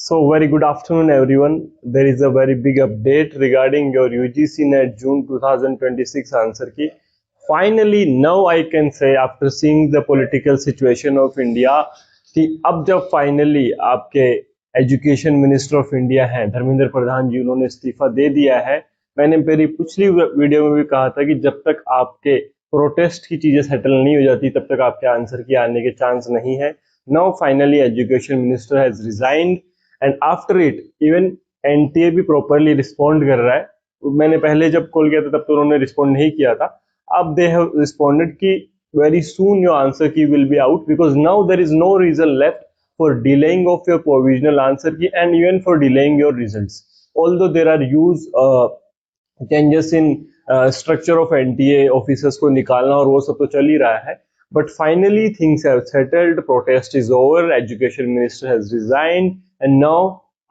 So very good afternoon everyone. There is a very big update regarding your UGC NET June 2026 answer key. Finally now I can say after seeing the political situation of India कि अब जब finally आपके education minister of India हैं धर्मेंद्र प्रधान जी, उन्होंने इस्तीफा दे दिया है। मैंने मेरी पिछली वीडियो में भी कहा था कि जब तक आपके प्रोटेस्ट की चीजें सेटल नहीं हो जाती तब तक आपके आंसर की आने के चांस नहीं है। Now finally education minister has resigned and after it even NTA भी प्रॉपरली रिस्पॉन्ड कर रहा है। मैंने पहले जब कॉल किया था तब तो उन्होंने रिस्पॉन्ड नहीं किया था। अब दे हैव रिस्पॉन्डेड कि very soon your answer key will be out, because now there is no reason left for delaying of your provisional answer key and even for delaying your results. Although there are huge changes in structure of NTA officers को निकालना और वो सब तो चल ही रहा है, but finally things have settled, protest is over, education minister has resigned and now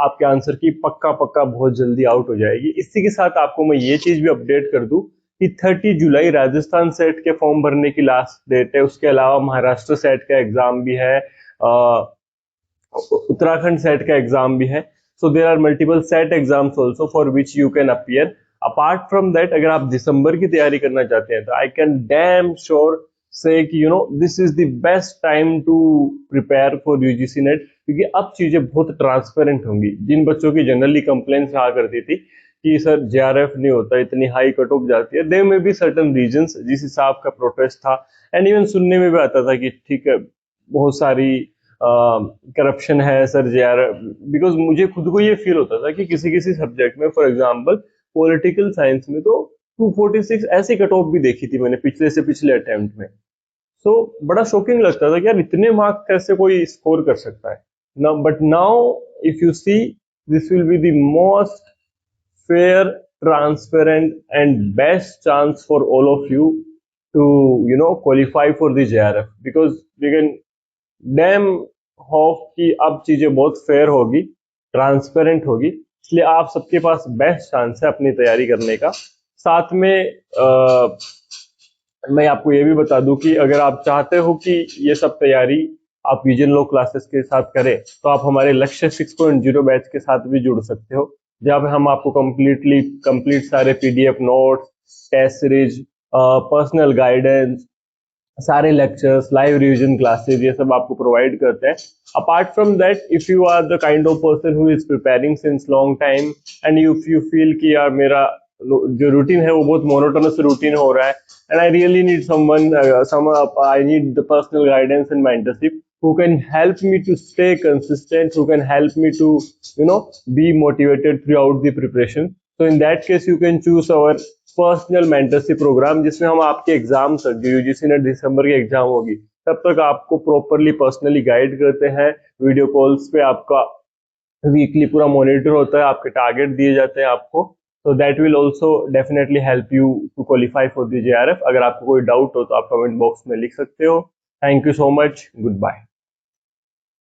आपके आंसर की पक्का बहुत जल्दी आउट हो जाएगी। इसी के साथ आपको मैं ये चीज भी अपडेट कर दूं कि 30 जुलाई राजस्थान सेट के फॉर्म भरने की लास्ट डेट है। उसके अलावा महाराष्ट्र सेट का एग्जाम भी है, उत्तराखंड सेट का एग्जाम भी है। So there are multiple set exams also for which you can appear. Apart from that अगर आप दिसंबर की तैयारी करना चाहते हैं तो आई कैन डैम श्योर से कि this is the best time to prepare for UGC NET, क्योंकि अब चीजें बहुत ट्रांसपेरेंट होंगी। जिन बच्चों की जनरली कंप्लेंट्स रहा करती थी कि सर जेआरएफ नहीं होता, इतनी हाई कट ऑफ जाती है, देयर में बी सर्टेन रीजंस जिस हिसाब का प्रोटेस्ट था। एंड इवन सुनने में भी आता था कि ठीक है बहुत सारी करप्शन है सर जेआरएफ, बिकॉज मुझे खुद को ये फील होता था कि किसी सब्जेक्ट में, फॉर एग्जांपल पॉलिटिकल साइंस में तो 246 ऐसी कट ऑफ भी देखी थी मैंने पिछले अटेम्प्ट में। सो बड़ा शॉकिंग लगता था कि यार इतने मार्क्स कैसे कोई स्कोर कर सकता है ना। But now if you see this will be the most fair, transparent and best chance for all of you to qualify for the JRF, because we can damn hope कि अब चीजें बहुत फेयर होगी, transparent होगी। इसलिए आप सबके पास best chance है अपनी तैयारी करने का। साथ में मैं आपको ये भी बता दूं कि अगर आप चाहते हो कि ये सब तैयारी आप विजन लो क्लासेस के साथ करें तो आप हमारे लक्ष्य 6.0 बैच के साथ भी जुड़ सकते हो, जहाँ पे हम आपको कंप्लीट सारे PDF notes, test series, personal guidance, सारे लेक्चर्स, लाइव रिवीजन क्लासेस, ये सब आपको प्रोवाइड करते हैं। Apart from that if you are the kind of person who is preparing since long time and if you feel कि यार मेरा जो रूटीन है वो बहुत मोनोटोनस रूटीन हो रहा है and I really need I need the personal guidance and mentorship who can help me to stay consistent, who can help me to be motivated throughout the preparation. So in that case you can choose our personal mentorship program, जिसमें हम आपके exam तक जो UGC net दिसंबर की exam होगी तब तक आपको प्रॉपरली पर्सनली गाइड करते हैं। वीडियो कॉल्स पे आपका वीकली पूरा मॉनिटर होता है, आपके टारगेट दिए जाते हैं आपको। So that will also definitely help you to qualify for the JRF. अगर आपको कोई डाउट हो तो आप कमेंट बॉक्स में लिख सकते हो। Thank you so much, good bye.